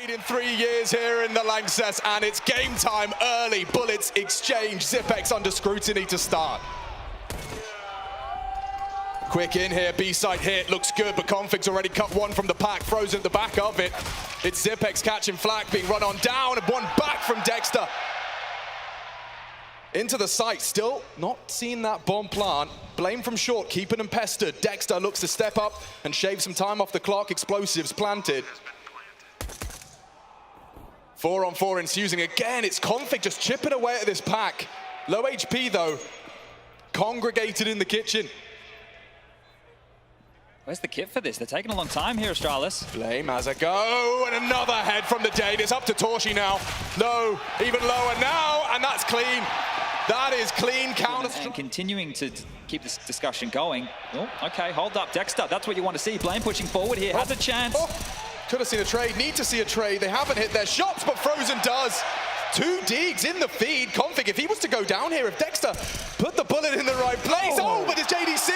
In 3 years here in the Lanxess, and it's game time early. Bullets exchange. Zipex under scrutiny to start. Quick in here, B-side hit, looks good, but Config's already cut one from the pack, frozen at the back of it. It's Zipex catching flak, being run on down, and one back from Dexter. Into the site, still not seeing that bomb plant. Blame from short, keeping him pestered. Dexter looks to step up and shave some time off the clock. Explosives planted. 4-on-4 ensuing again. It's Config just chipping away at this pack. Low HP though, congregated in the kitchen. Where's the kit for this? They're taking a long time here, Astralis. Blame has a go, and another head from the Dane. It's up to Torshi now. Low, even lower now, and that's clean. That is clean counter. And continuing to keep this discussion going. Oh, okay, hold up, Dexter. That's what you want to see. Blame pushing forward here, has a chance. Could have seen a trade, need to see a trade. They haven't hit their shots, but Frozen does. 2 digs in the feed. Config, if he was to go down here, if Dexter put the bullet in the right place. Oh, but it's JDC.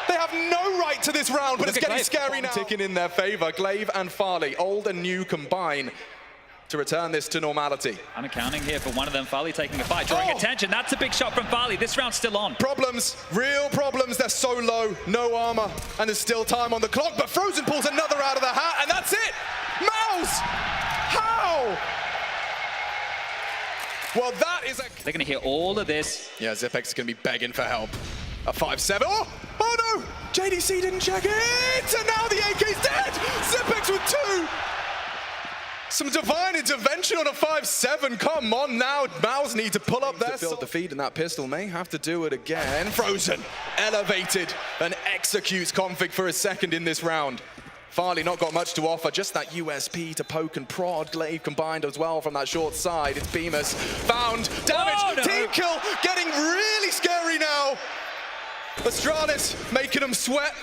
They have no right to this round, but it's getting scary now. Ticking in their favor. Glaive and Farley, old and new combine to return this to normality. I'm accounting here for one of them. Farley taking a fight, drawing attention. That's a big shot from Farley. This round's still on. Problems, real problems. They're so low, no armor, and there's still time on the clock, but Frozen pulls another out of the hat, and that's it. MOUZ! How? Well, that is a... They're gonna hear all of this. Yeah, Zipex is gonna be begging for help. A 5-7. Oh no! JDC didn't check it! And now the AK's dead! Zipex with 2! Some divine intervention on a 5-7. Come on now. MOUZ need to pull up there. Build the feed, and that pistol may have to do it again. Frozen, elevated, and executes Config for a second in this round. Farley not got much to offer, just that USP to poke and prod. Glaive combined as well from that short side. It's Bemis, found, damage, team kill, getting really scary now. Astralis making them sweat.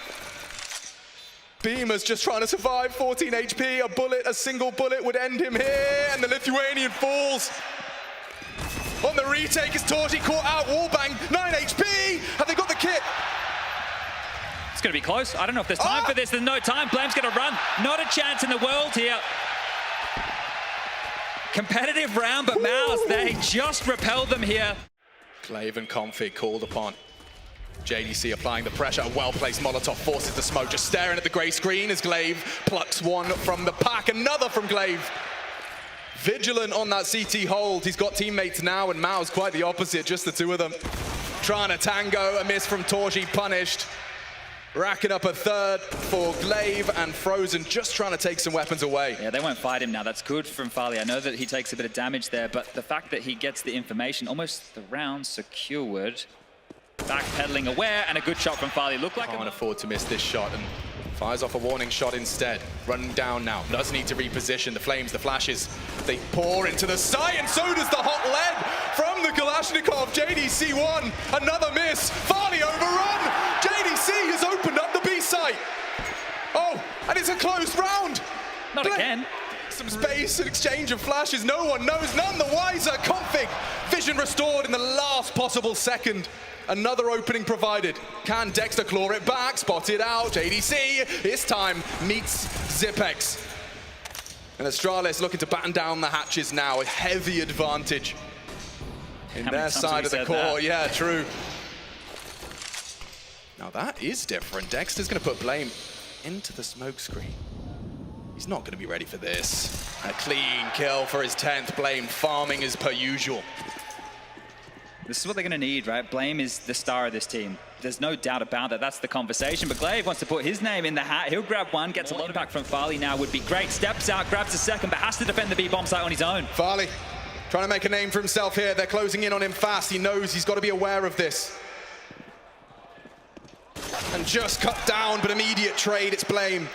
Beamer's just trying to survive, 14 HP, a bullet, a single bullet would end him here, and the Lithuanian falls. On the retake is Torshi caught out, wallbang, 9 HP, have they got the kit? It's gonna be close. I don't know if there's time for this, there's no time. Blame's gonna run, not a chance in the world here. Competitive round, but MOUZ, they just repelled them here. Glaive and Config called upon. JDC applying the pressure, a well-placed Molotov forces the smoke, just staring at the grey screen as Glaive plucks one from the pack, another from Glaive. Vigilant on that CT hold, he's got teammates now, and MOUZ quite the opposite, just the 2 of them. Trying to tango, a miss from Torshi, punished. Racking up a 3rd for Glaive, and Frozen just trying to take some weapons away. Yeah, they won't fight him now. That's good from Farley. I know that he takes a bit of damage there, but the fact that he gets the information, almost the round secured. Backpedaling aware, and a good shot from Farley. Looked like can't afford to miss this shot, and fires off a warning shot instead. Running down now, does need to reposition. The flames, the flashes, they pour into the site, and so does the hot lead from the Kalashnikov. JDC 1, another miss. Farley overrun. JDC has opened up the B site. Oh, and it's a close round. Not again. Some space and exchange of flashes. No one knows, none the wiser. Config, vision restored in the last possible second. Another opening provided. Can Dexter claw it back? Spotted out. JDC, this time meets Zipex. And Astralis looking to batten down the hatches now. A heavy advantage in their side of the core. Yeah, true. Now that is different. Dexter's going to put Blame into the smoke screen. He's not going to be ready for this. A clean kill for his 10th. Blame farming as per usual. This is what they're going to need, right? Blame is the star of this team. There's no doubt about that. That's the conversation. But Glaive wants to put his name in the hat. He'll grab one, gets a lot of impact from Farley now. Would be great. Steps out, grabs a second, but has to defend the B-bomb site on his own. Farley trying to make a name for himself here. They're closing in on him fast. He knows he's got to be aware of this. And just cut down, but immediate trade. It's Blame.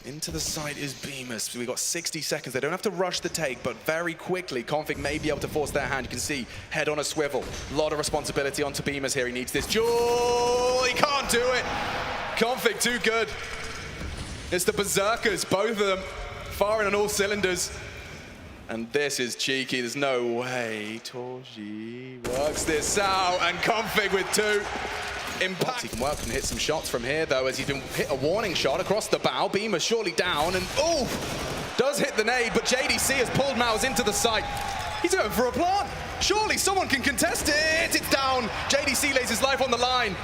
Into the site is Bemis. We've got 60 seconds. They don't have to rush the take, but very quickly, Config may be able to force their hand. You can see, head on a swivel. A lot of responsibility onto Bemis here. He needs this jewel. He can't do it. Config too good. It's the Berserkers, both of them, firing on all cylinders. And this is cheeky. There's no way. Torshi works this out, and Config with 2. impact. He can work and hit some shots from here, though, as he's been hit a warning shot across the bow. Beamer surely down, and does hit the nade, but JDC has pulled MOUZ into the site. He's going for a plant. Surely someone can contest it. It's down. JDC lays his life on the line,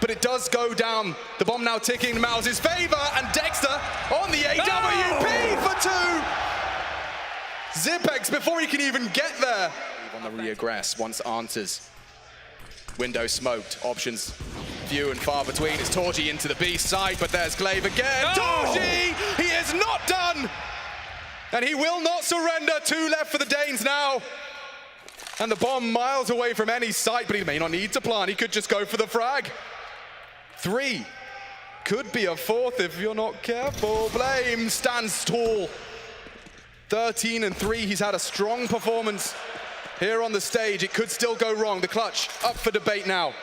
but it does go down. The bomb now ticking in MOUZ's favor, and Dexter on the AWP for 2. Zipex before he can even get there. On the reaggress once answers. Window smoked, options few and far between. It's Torji into the B side, but there's Glaive again. Torji, he is not done! And he will not surrender. 2 left for the Danes now. And the bomb miles away from any sight, but he may not need to plant. He could just go for the frag. 3. Could be a 4th if you're not careful. Blame stands tall. 13 and 3, he's had a strong performance here on the stage. It could still go wrong. The clutch up for debate now.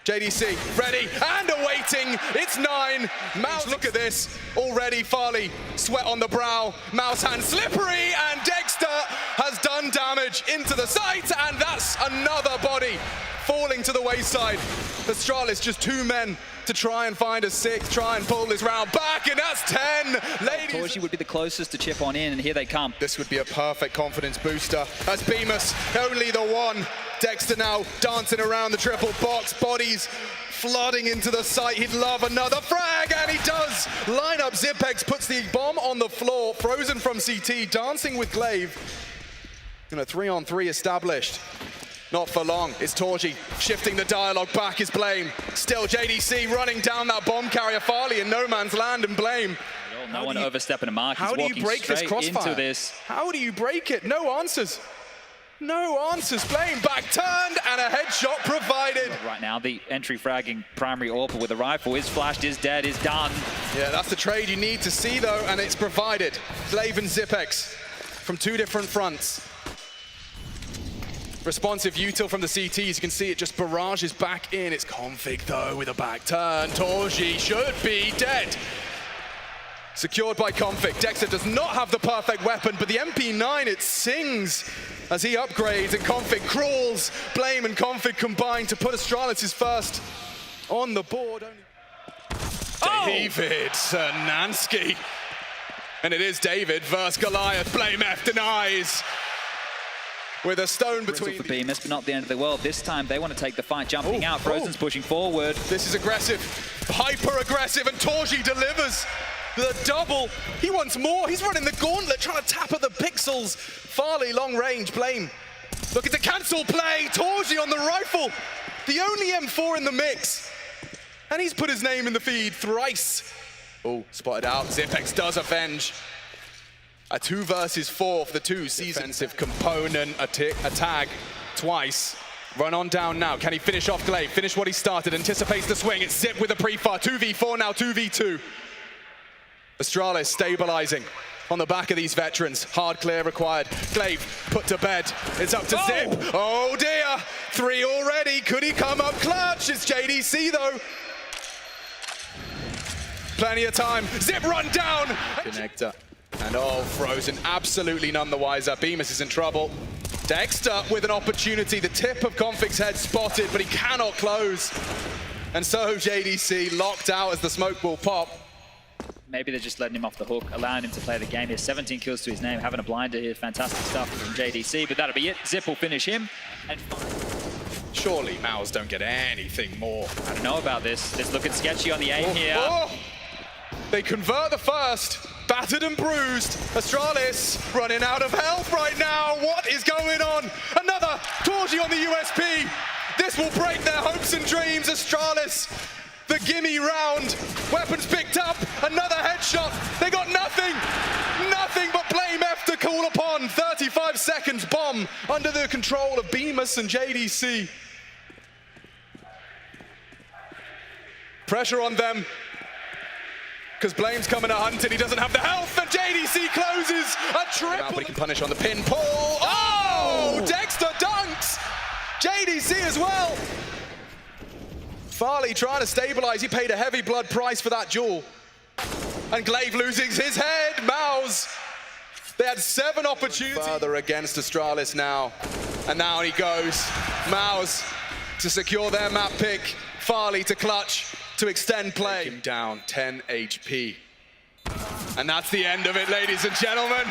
JDC ready and awaiting. It's 9. MOUZ, look at this. Already Farley, sweat on the brow. MOUZ hand slippery, and Dexter has done damage into the site, and that's another body falling to the wayside. Astralis just 2 men to try and find a 6, try and pull this round back, and that's 10. Ladies, Torji would be the closest to chip on in, and here they come. This would be a perfect confidence booster as Bemis, only the 1. Dexter now dancing around the triple box, bodies flooding into the site. He'd love another frag, and he does. Line up Zipex, puts the bomb on the floor, frozen from CT, dancing with Glaive. And a 3-on-3 established. Not for long. It's Torji shifting the dialogue back. Is Blame. Still JDC running down that bomb carrier. Farley in no man's land, and Blame. No one overstepping a mark. How do you break this crossfire? Into this. How do you break it? No answers. No answers. Blame back turned, and a headshot provided. Right now, the entry fragging primary AWP with a rifle is flashed, is dead, is done. Yeah, that's the trade you need to see, though, and it's provided. Glaive and Zipex from 2 different fronts. Responsive util from the CTs, you can see it just barrages back in. It's Config though with a back turn. Torji should be dead. Secured by Config. Dexter does not have the perfect weapon, but the MP9, it sings as he upgrades, and Config crawls. Blame and Config combine to put Astralis' first on the board. David Sanansky. And it is David versus Goliath. Blame F denies. With a stone between. For Bemis, but not the end of the world. This time they want to take the fight, jumping out. Frozen's pushing forward. This is aggressive, hyper aggressive, and Torji delivers the double. He wants more. He's running the gauntlet, trying to tap at the pixels. Farley long range. Blame looking to cancel play. Torji on the rifle, the only M4 in the mix, and he's put his name in the feed thrice. Oh, spotted out. Zipex does avenge. A 2 versus 4 for the 2 defensive component, a tag twice. Run on down now. Can he finish off Glaive? Finish what he started. Anticipates the swing. It's Zip with a pre-fire. 2v4 now, 2v2. Astralis stabilizing on the back of these veterans. Hard clear required. Glaive put to bed. It's up to Zip. Oh dear. 3 already. Could he come up clutch? It's JDC though. Plenty of time. Zip run down. Connector. And Frozen absolutely none the wiser. Bemis is in trouble. Dexter with an opportunity. The tip of Config's head spotted, but he cannot close. And so JDC locked out as the smoke will pop. Maybe they're just letting him off the hook, allowing him to play the game. He has 17 kills to his name, having a blinder here. Fantastic stuff from JDC, but that'll be it. Zip will finish him. And surely MOUZ don't get anything more. I don't know about this. It's looking sketchy on the aim here. They convert the first. Battered and bruised. Astralis running out of health right now. What is going on? Another Torji on the USP. This will break their hopes and dreams. Astralis, the gimme round. Weapons picked up. Another headshot. They got nothing. Nothing but Blame F to call upon. 35 seconds bomb under the control of Bemis and JDC. Pressure on them. Because Blame's coming to hunt and he doesn't have the health, and JDC closes a triple. But he can punish on the pin pull. Oh! Dexter dunks! JDC as well. Farley trying to stabilize. He paid a heavy blood price for that duel. And Glaive losing his head. MOUZ. They had 7 opportunities. Further against Astralis now. And now he goes. MOUZ to secure their map pick. Farley to clutch, to extend play. Take him down, 10 HP. And that's the end of it, ladies and gentlemen.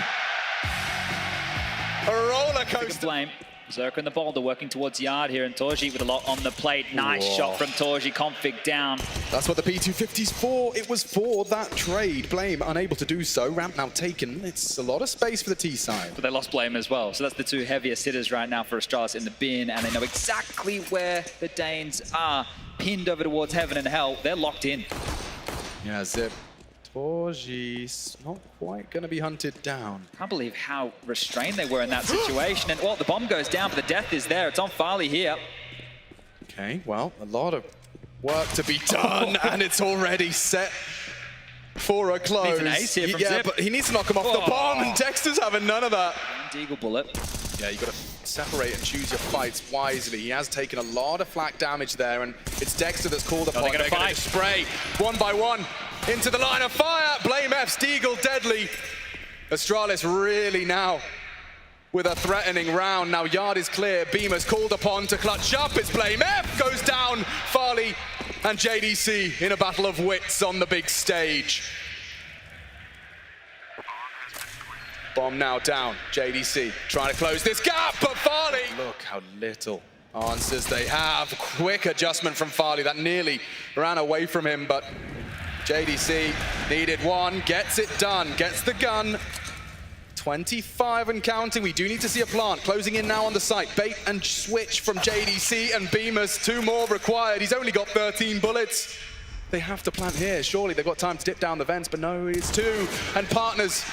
A roller coaster. Blame. Zerka and the Boulder working towards Yard here, and Torji with a lot on the plate. Nice shot from Torji, config down. That's what the P250's for. It was for that trade. Blame unable to do so. Ramp now taken. It's a lot of space for the T side. But they lost Blame as well. So that's the two heaviest hitters right now for Astralis in the bin, and they know exactly where the Danes are. Pinned over towards heaven and hell. They're locked in. Yeah, Zip. Torji's not quite going to be hunted down. I can't believe how restrained they were in that situation. And well, the bomb goes down, but the death is there. It's on Farley here. Okay, well, a lot of work to be done, and it's already set for a close. Needs an ace here from Zip. But he needs to knock him off the bomb, and Dexter's having none of that. Deagle bullet. Yeah, you've got to separate and choose your fights wisely. He has taken a lot of flak damage there, and it's Dexter that's called upon. They're going to spray one by one into the line of fire. Blame F, Deagle deadly. Astralis really now with a threatening round. Now Yard is clear. Beamer's called upon to clutch up. It's Blame F goes down. Farley and JDC in a battle of wits on the big stage. Bomb now down. JDC trying to close this gap, but Farley. Look how little answers they have. Quick adjustment from Farley. That nearly ran away from him, but JDC needed one. Gets it done. Gets the gun. 25 and counting. We do need to see a plant. Closing in now on the site. Bait and switch from JDC and Beamers. 2 more required. He's only got 13 bullets. They have to plant here. Surely they've got time to dip down the vents, but no, it's 2. And partners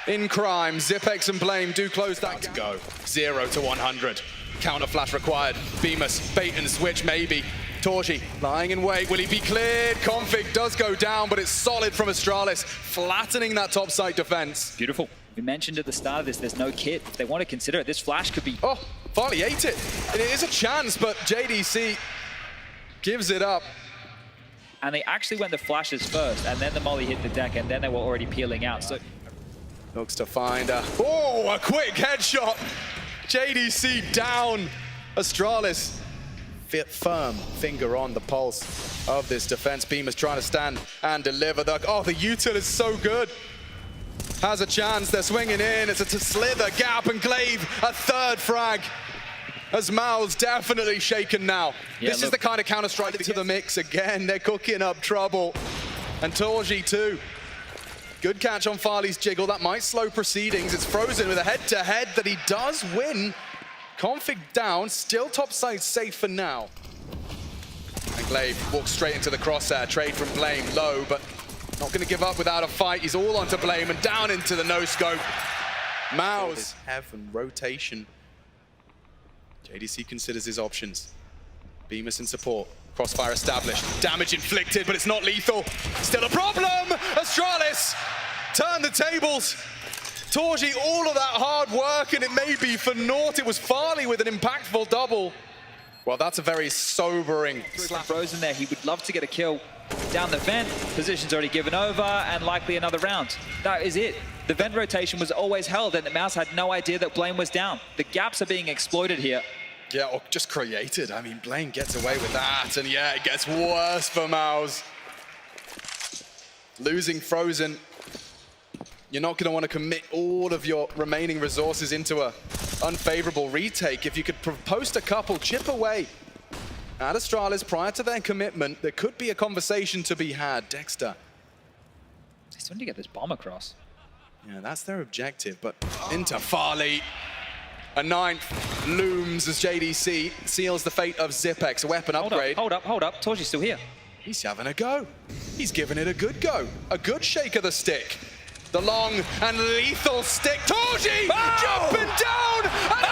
in crime. Zipex and Blame do close that gap. Go. 0 to 100. Counter flash required. Beamers, bait and switch maybe. Torji lying in wait. Will he be cleared? Config does go down, but it's solid from Astralis, flattening that top side defense. Beautiful. We mentioned at the start of this, there's no kit. If they want to consider it, this flash could be... Oh, Farley ate it. It is a chance, but JDC gives it up. And they actually went the flashes first, and then the molly hit the deck, and then they were already peeling out. So looks to find a quick headshot. JDC down. Astralis firm finger on the pulse of this defense. Beamer's trying to stand and deliver. The util is so good. Has a chance. They're swinging in. It's a slither gap, and Glaive a third frag. As MOUZ definitely shaken now. Yeah, this is the kind of counter-strike to the mix again. They're cooking up trouble. And Torji too. Good catch on Farley's jiggle. That might slow proceedings. It's frozen with a head-to-head that he does win. Config down, still top side safe for now. And Glaive walks straight into the crosshair. Trade from Blame, low, but not going to give up without a fight. He's all onto Blame and down into the no-scope. MOUZ, heaven, rotation. JDC considers his options. Bemis in support. Crossfire established. Damage inflicted, but it's not lethal. Still a problem! Astralis turn the tables. Torji, all of that hard work, and it may be for naught. It was Farley with an impactful double. Well, that's a very sobering slap. Frozen there. He would love to get a kill down the vent. Position's already given over, and likely another round. That is it. The vent rotation was always held, and the MOUZ had no idea that Blame was down. The gaps are being exploited here. Yeah, or just created. I mean, Blame gets away with that, and yeah, it gets worse for MOUZ. Losing Frozen. You're not going to want to commit all of your remaining resources into a unfavorable retake. If you could post a couple, chip away at Astralis prior to their commitment, there could be a conversation to be had. Dexter. They still need to get this bomb across. Yeah, that's their objective, but into Farley. A 9th looms as JDC seals the fate of Zipex. A weapon upgrade. Hold up. Torji's still here. He's having a go. He's giving it a good go. A good shake of the stick. The long and lethal stick. Torji jumping down. And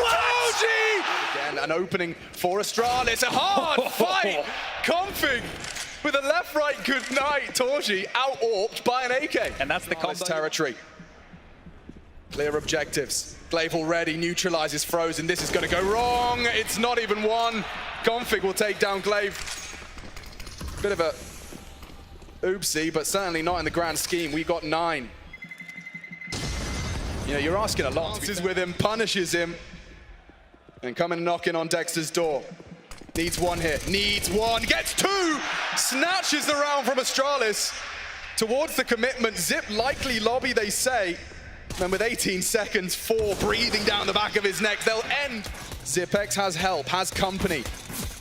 Torji! Again, an opening for Astralis. A hard fight. Config with a left-right good night. Torji out-orped by an AK. And that's the combo. Territory. Clear objectives. Glaive already neutralizes Frozen. This is going to go wrong. It's not even one. Config will take down Glaive. Bit of a oopsie, but certainly not in the grand scheme. We got 9. You know, you're asking a lot. Dances with him, punishes him, and coming knocking on Dexter's door. Needs one here, needs one, gets two! Snatches the round from Astralis. Towards the commitment, Zip likely lobby, they say. And with 18 seconds, 4 breathing down the back of his neck, they'll end. ZipX has help, has company.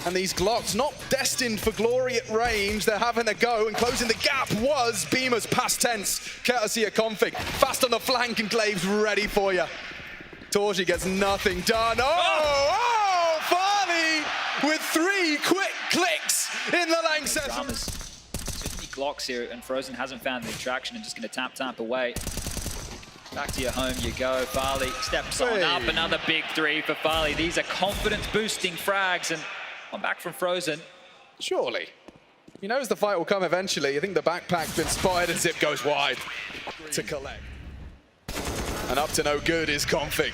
And these Glocks, not destined for glory at range, they're having a go, and closing the gap was Beamer's past tense, courtesy of Config. Fast on the flank, and Glave's ready for you. Torji gets nothing done. Oh, Farley with 3 quick clicks in the lane session. Too many Glocks here, and Frozen hasn't found the traction and just going to tap away. Back to your home you go. Farley steps on up. Another big 3 for Farley. These are confidence-boosting frags, and I'm back from Frozen. Surely. He knows the fight will come eventually. I think the backpack's been spotted, and Zip goes wide to collect. And up to no good is Config.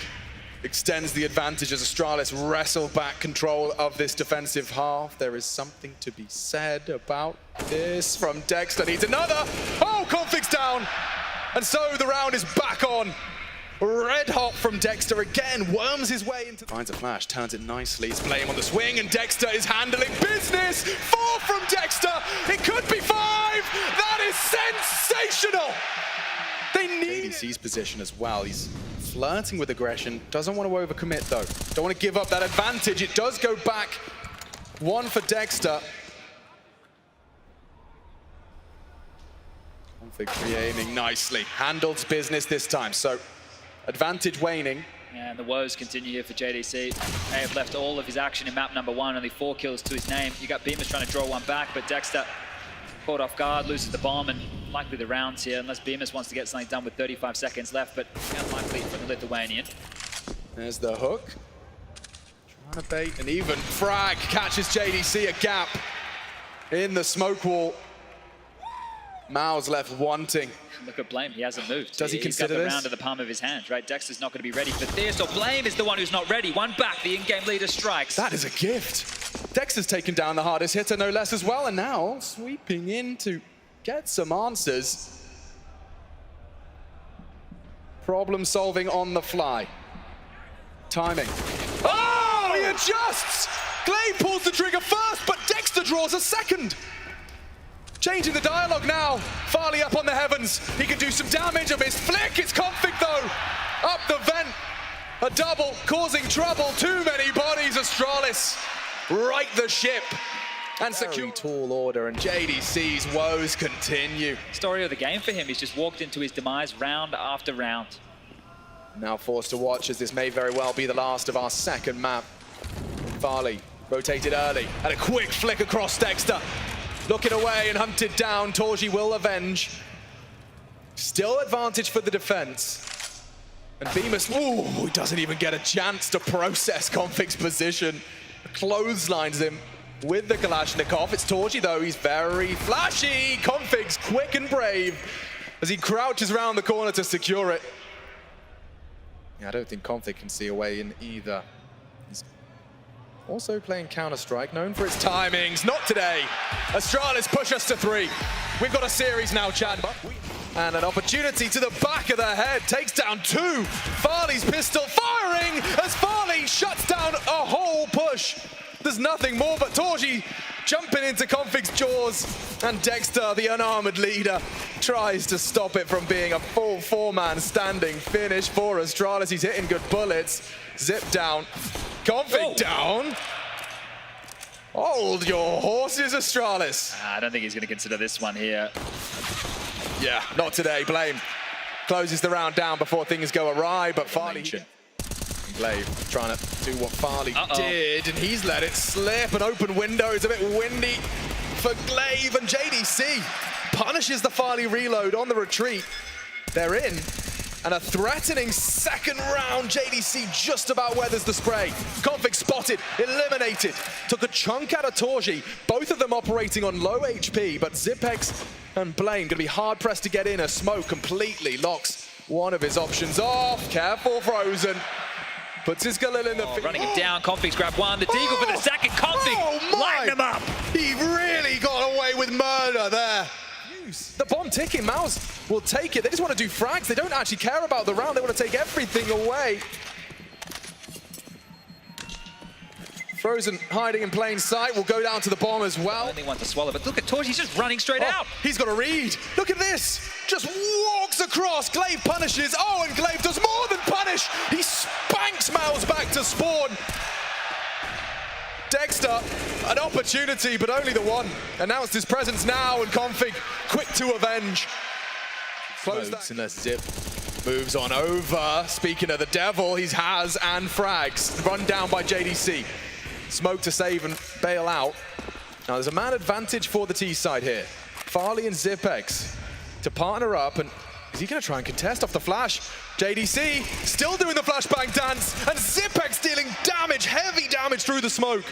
Extends the advantage as Astralis wrestle back control of this defensive half. There is something to be said about this from Dexter. Needs another. Oh, Config's down. And so the round is back on. Red hot from Dexter again, worms his way into... Finds a flash, turns it nicely. It's Blame on the swing, and Dexter is handling business. 4 from Dexter. It could be 5. That is sensational. They need ADC's position as well. He's flirting with aggression. Doesn't want to overcommit though. Don't want to give up that advantage. It does go back. 1 for Dexter. Config re-aiming nicely. Handles business this time. So advantage waning. Yeah, and the woes continue here for JDC. They have left all of his action in map number 1. Only 4 kills to his name. You got Beamers trying to draw one back, but Dexter caught off guard, loses the bomb, and likely the rounds here, unless Beamers wants to get something done with 35 seconds left, but unlikely for the Lithuanian. There's the hook. Trying to bait, and even frag catches JDC a gap in the smoke wall. MOUZ left wanting. Look at Blame, he hasn't moved. Does he consider this? He's got the round in the palm of his hand, right? Dexter's not going to be ready for this, or Blame is the one who's not ready. One back, the in-game leader strikes. That is a gift. Dexter's taken down the hardest hitter, no less as well, and now sweeping in to get some answers. Problem solving on the fly. Timing. Oh, he adjusts! Glaive pulls the trigger first, but Dexter draws a second. Changing the dialogue now. Farley up on the heavens. He can do some damage. A missed flick. It's Config though. Up the vent. A double causing trouble. Too many bodies. Astralis right the ship and secure. Tall order, and JDC's woes continue. Story of the game for him. He's just walked into his demise round after round. Now forced to watch as this may very well be the last of our second map. Farley rotated early and a quick flick across Dexter. Looking away and hunted down. Torji will avenge. Still advantage for the defense. And Bemis, ooh, he doesn't even get a chance to process Config's position. Clotheslines him with the Kalashnikov. It's Torji though, he's very flashy. Config's quick and brave as he crouches around the corner to secure it. Yeah, I don't think Config can see a way in either. He's also playing Counter-Strike, known for its timings. Not today. Astralis push us to 3. We've got a series now, Chad. And an opportunity to the back of the head. Takes down 2. Farley's pistol firing as Farley shuts down a whole push. There's nothing more but Torji jumping into Config's jaws. And Dexter, the unarmored leader, tries to stop it from being a full 4-man standing finish for Astralis. He's hitting good bullets. Zip down. Config down. Hold your horses, Astralis. I don't think he's going to consider this one here. Yeah, not today. Blame closes the round down before things go awry, but Farley... Glaive trying to do what Farley did, and he's let it slip. An open window is a bit windy for Glaive, and JDC punishes the Farley reload on the retreat. They're in. And a threatening second round. JDC just about weathers the spray. Config spotted, eliminated. Took a chunk out of Torji. Both of them operating on low HP, but Zipex and Blame gonna be hard pressed to get in. A smoke completely locks one of his options off. Careful, Frozen. Puts his Galil in the field. Running him down. Config's grabbed one. The Deagle for the second. Config lighting him up. He really got away with murder there. The bomb ticking, MOUZ will take it. They just want to do frags. They don't actually care about the round. They want to take everything away. Frozen hiding in plain sight will go down to the bomb as well. Only one to swallow, but look at Torch, he's just running straight out. He's got a read. Look at this. Just walks across. Glaive punishes. Oh, and Glaive does more than punish. He spanks MOUZ back to spawn. Dexter, an opportunity, but only the one. Announced his presence now, and Config quick to avenge. Close that. Unless Zip moves on over. Speaking of the devil, he has and frags. Run down by JDC. Smoke to save and bail out. Now there's a man advantage for the T side here. Farley and Zipex to partner up, and is he going to try and contest off the flash? JDC still doing the flashbang dance, and Zipex dealing damage, heavy damage through the smoke.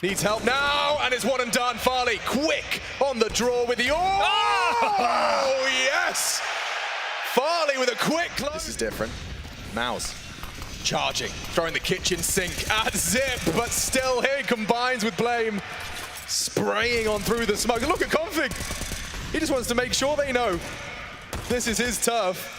Needs help now, and it's one and done. Farley quick on the draw with the oh yes! Farley with a quick close. This is different. MOUZ charging, throwing the kitchen sink at Zip, but still here he combines with Blame, spraying on through the smoke. And look at Config. He just wants to make sure they know this is his turf.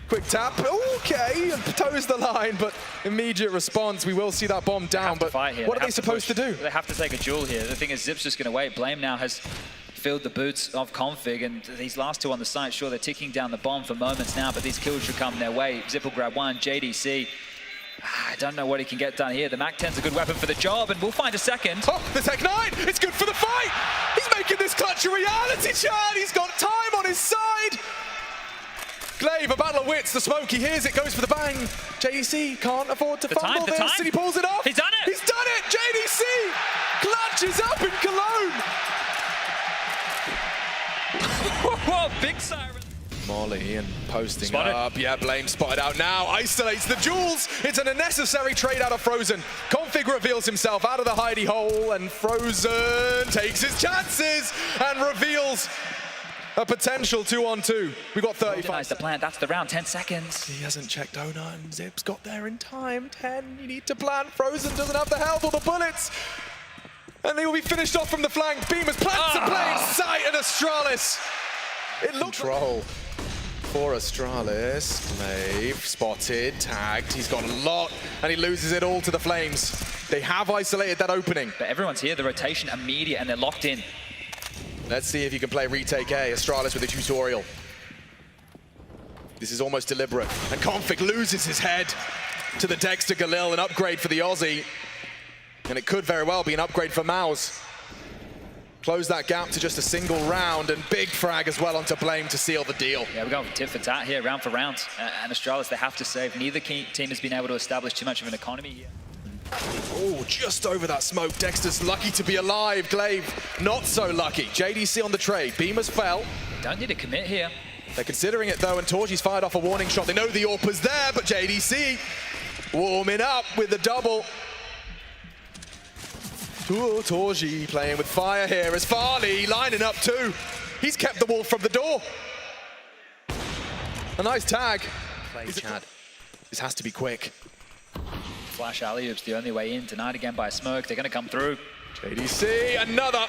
Quick tap, okay, toes the line, but immediate response. We will see that bomb down, but what are they supposed to do? They have to take a duel here. The thing is, Zip's just going to wait. Blame now has filled the boots of Config, and these last two on the site, sure, they're ticking down the bomb for moments now, but these kills should come their way. Zip will grab one, JDC. I don't know what he can get done here. The MAC-10's a good weapon for the job, and we'll find a second. Oh, the Tech 9, it's good for the fight! He's making this clutch a reality, Chad! He's got time on his side! Glaive, a battle of wits, the smoke, he hears it, goes for the bang. JDC can't afford to fumble this, and he pulls it off. He's done it! He's done it! JDC clutches up in Cologne! Whoa, big siren. Molly and posting Spotted. up. Yeah, Blame spotted out now. Isolates the jewels. It's an unnecessary trade out of Frozen. Config reveals himself out of the hidey hole, and Frozen takes his chances and reveals a potential 2-on-2. We got 35. The plant, that's the round, 10 seconds. He hasn't checked Donut, and Zip's got there in time. 10, you need to plant. Frozen doesn't have the health or the bullets. And they will be finished off from the flank. Beamers plants in plain sight, and Astralis. It looks control for Astralis. Glaive spotted, tagged. He's got a lot, and he loses it all to the Flames. They have isolated that opening. But everyone's here, the rotation immediate, and they're locked in. Let's see if you can play retake A. Astralis with a tutorial. This is almost deliberate. And Config loses his head to the Dexter Galil, an upgrade for the Aussie. And it could very well be an upgrade for MOUZ. Close that gap to just a single round, and big frag as well onto Blame to seal the deal. Yeah, we're going tit for tat here, round for round. And Astralis, they have to save. Neither team has been able to establish too much of an economy here. Oh, just over that smoke. Dexter's lucky to be alive. Glaive, not so lucky. JDC on the trade. Beamers fell. They don't need to commit here. They're considering it though, and Torgy's fired off a warning shot. They know the AWP's there, but JDC warming up with the double. Ooh, Torgy playing with fire here as Farley lining up too. He's kept the wolf from the door. A nice tag. Play, Chad. This has to be quick. Flash alley-oops the only way in. Denied again by Smoke. They're going to come through. JDC, another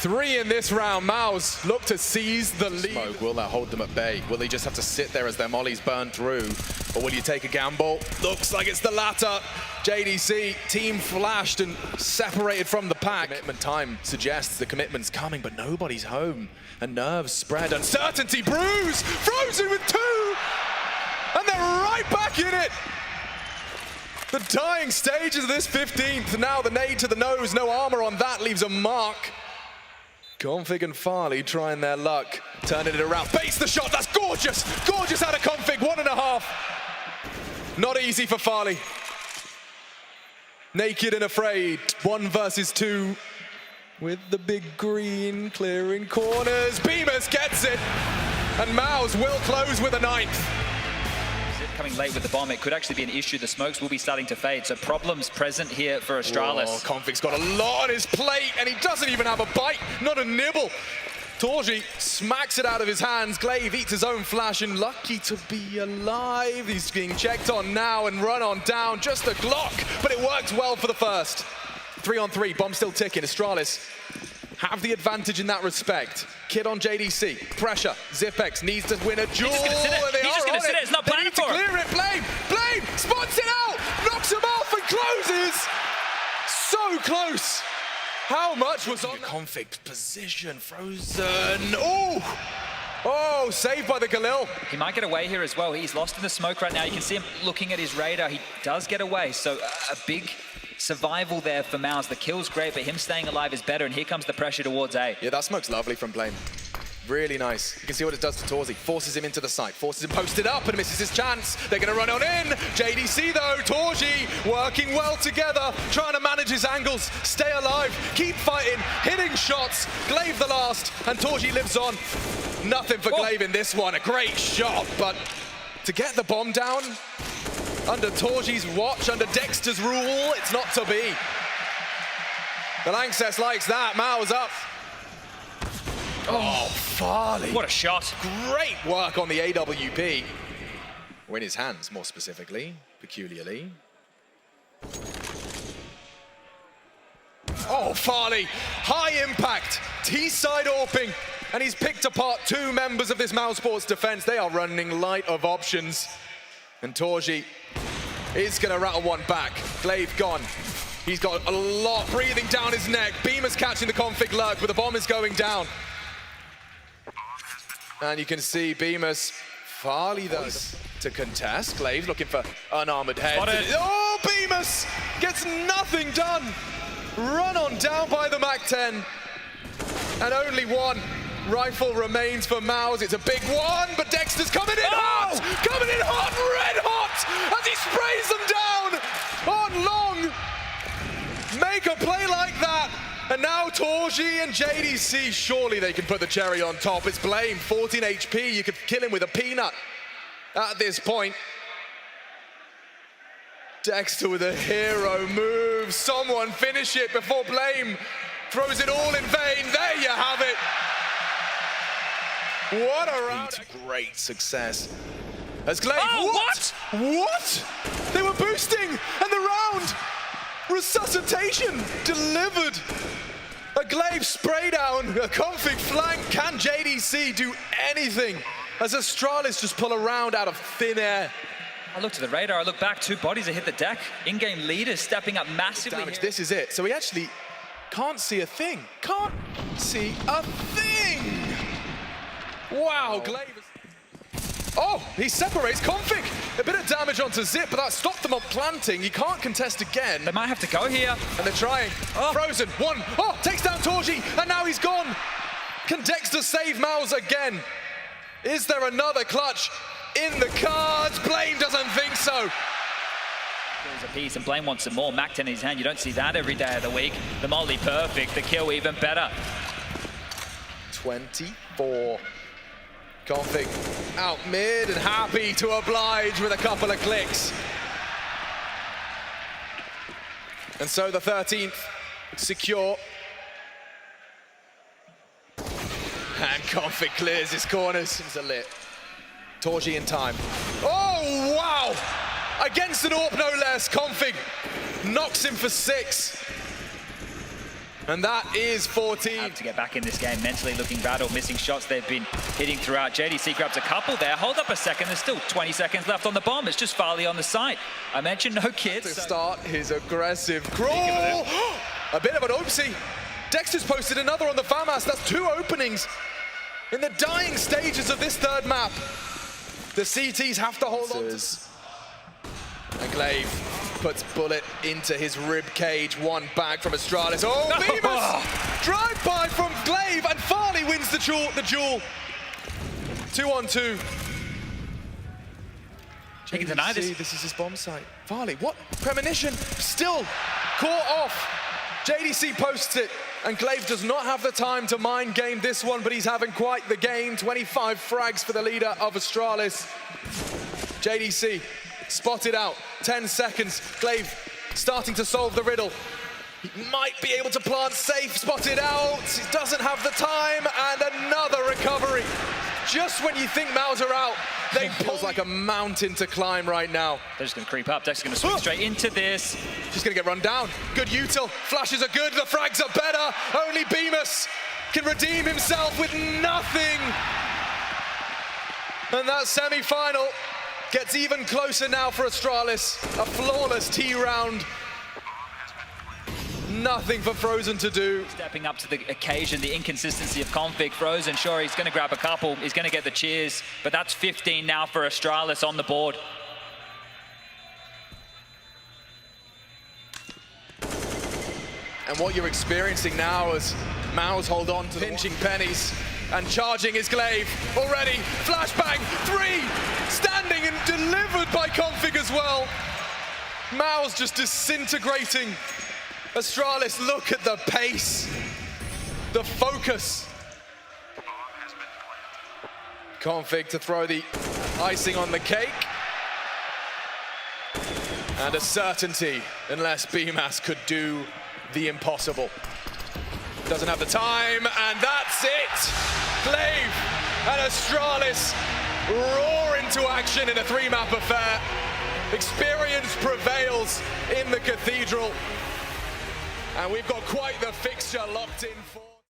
3 in this round. MOUZ look to seize the lead. Smoke, will that hold them at bay? Will they just have to sit there as their mollies burn through? Or will you take a gamble? Looks like it's the latter. JDC, team flashed and separated from the pack. Commitment time suggests the commitment's coming, but nobody's home. And nerves spread, uncertainty brews. Frozen with 2, and they're right back in it. The dying stages of this 15th. Now the nade to the nose, no armor on that, leaves a mark. Config and Farley trying their luck, turning it around. Base the shot, that's gorgeous! Gorgeous out of Config, 1.5. Not easy for Farley. Naked and afraid, 1 versus 2. With the big green, clearing corners. Beamers gets it, and MOUZ will close with a 9th. Coming late with the bomb, it could actually be an issue. The smokes will be starting to fade, so problems present here for Astralis. Oh, Config's got a lot on his plate, and he doesn't even have a bite, not a nibble. Torgy smacks it out of his hands. Glaive eats his own flash, and lucky to be alive. He's being checked on now and run on down. Just a Glock, but it worked well for the first. 3-on-3, bomb still ticking. Astralis have the advantage in that respect. Kid on JDC, pressure. Zipex needs to win a duel. He's just gonna sit it. He's just gonna sit it. It's not planning for him. Clear it. Blame spots it out, knocks him off, and exposes! So close! How much was on config position? Frozen. Oh! Oh, saved by the Galil. He might get away here as well. He's lost in the smoke right now. You can see him looking at his radar. He does get away, so a big survival there for MOUZ. The kill's great, but him staying alive is better, and here comes the pressure towards A. Yeah, that smoke's lovely from Blame. Really nice. You can see what it does to Torzi. Forces him into the site, forces him posted up and misses his chance. They're going to run on in. JDC though, Torji working well together, trying to manage his angles, stay alive, keep fighting, hitting shots. Glaive the last, and Torji lives on. Nothing for Glaive in this one. A great shot, but to get the bomb down under Torji's watch, under Dexter's rule, it's not to be. The Lanxess likes that. MOUZ up. Oh, Farley. What a shot. Great work on the AWP. Or in his hands, more specifically, peculiarly. Oh, Farley. High impact. T-side AWPing. And he's picked apart two members of this Mousesports defense. They are running light of options. And Torji is going to rattle one back. Glaive gone. He's got a lot breathing down his neck. Beamer's catching the config lurk, but the bomb is going down. And you can see Beamer's Farley though to contest. Glaive looking for unarmored head. Oh, Beamer's gets nothing done. Run on down by the MAC-10. And only one rifle remains for MOUZ. It's a big one, but Dexter's coming in hot! Coming in hot, red hot! As he sprays them down on long. Make a play like that. And now Torji and JDC, surely they can put the cherry on top. It's Blame, 14 HP. You could kill him with a peanut at this point. Dexter with a hero move. Someone finish it before Blame throws it all in vain. There you have it. What a round. Great success. As Glaive, what? What? They were boosting, and the round, resuscitation delivered. A Glaive spray down, a config flank. Can JDC do anything as Astralis just pull around out of thin air? I look to the radar, I look back, two bodies have hit the deck. In-game leaders stepping up massively. Damage. This is it. So he actually can't see a thing. Can't see a thing. Wow, Glaive. Oh, he separates config. A bit of damage onto Zip, but that stopped them on planting. He can't contest again. They might have to go here. And they're trying. Frozen, one. Oh, takes down Torji, and now he's gone. Can Dexter save MOUZ again? Is there another clutch in the cards? Blame doesn't think so. Kills a piece, and Blame wants some more. MAC-10 in his hand, you don't see that every day of the week. The molly perfect, the kill even better. 24. Config out mid and happy to oblige with a couple of clicks. And so the 13th secure. And Config clears his corners. It's a lit. Torji in time. Oh, wow! Against an AWP, no less. Config knocks him for 6. And that is 14. Have to get back in this game, mentally looking rattled, missing shots they've been hitting throughout. JDC grabs a couple there. Hold up a second, there's still 20 seconds left on the bomb. It's just Farley on the site. I mentioned no kids. To start his aggressive crawl. A bit of an oopsie. Dexter's posted another on the FAMAS. That's 2 openings in the dying stages of this third map. The CTs have to hold on. And Glaive puts bullet into his rib cage. One back from Astralis. Oh, Beamus! Drive-by from Glaive, and Farley wins the duel. 2-on-2. He can deny this. This is his bomb site. Farley, what? Premonition, still caught off. JDC posts it, and Glaive does not have the time to mind game this one, but he's having quite the game. 25 frags for the leader of Astralis. JDC spotted out, 10 seconds. Glaive starting to solve the riddle. He might be able to plant safe, spotted out. He doesn't have the time, and another recovery. Just when you think MOUZ are out, they feels like a mountain to climb right now. They're just gonna creep up. Dexter's gonna swing straight into this. Just gonna get run down. Good util, flashes are good, the frags are better. Only Beamus can redeem himself with nothing. And that semi-final gets even closer now for Astralis. A flawless T round nothing for Frozen to do. Stepping up to the occasion, the inconsistency of config. Frozen, sure, he's going to grab a couple. He's going to get the cheers. But that's 15 now for Astralis on the board. And what you're experiencing now as MOUZ hold on to pinching pennies and charging his glaive already. Flashbang, 3, standing and delivered by config as well. MOUZ just disintegrating. Astralis, look at the pace, the focus. Config to throw the icing on the cake. And a certainty, unless BMAS could do the impossible. Doesn't have the time, and that's it! glaive and Astralis roar into action in a 3-map affair. Experience prevails in the Cathedral. And we've got quite the fixture locked in for...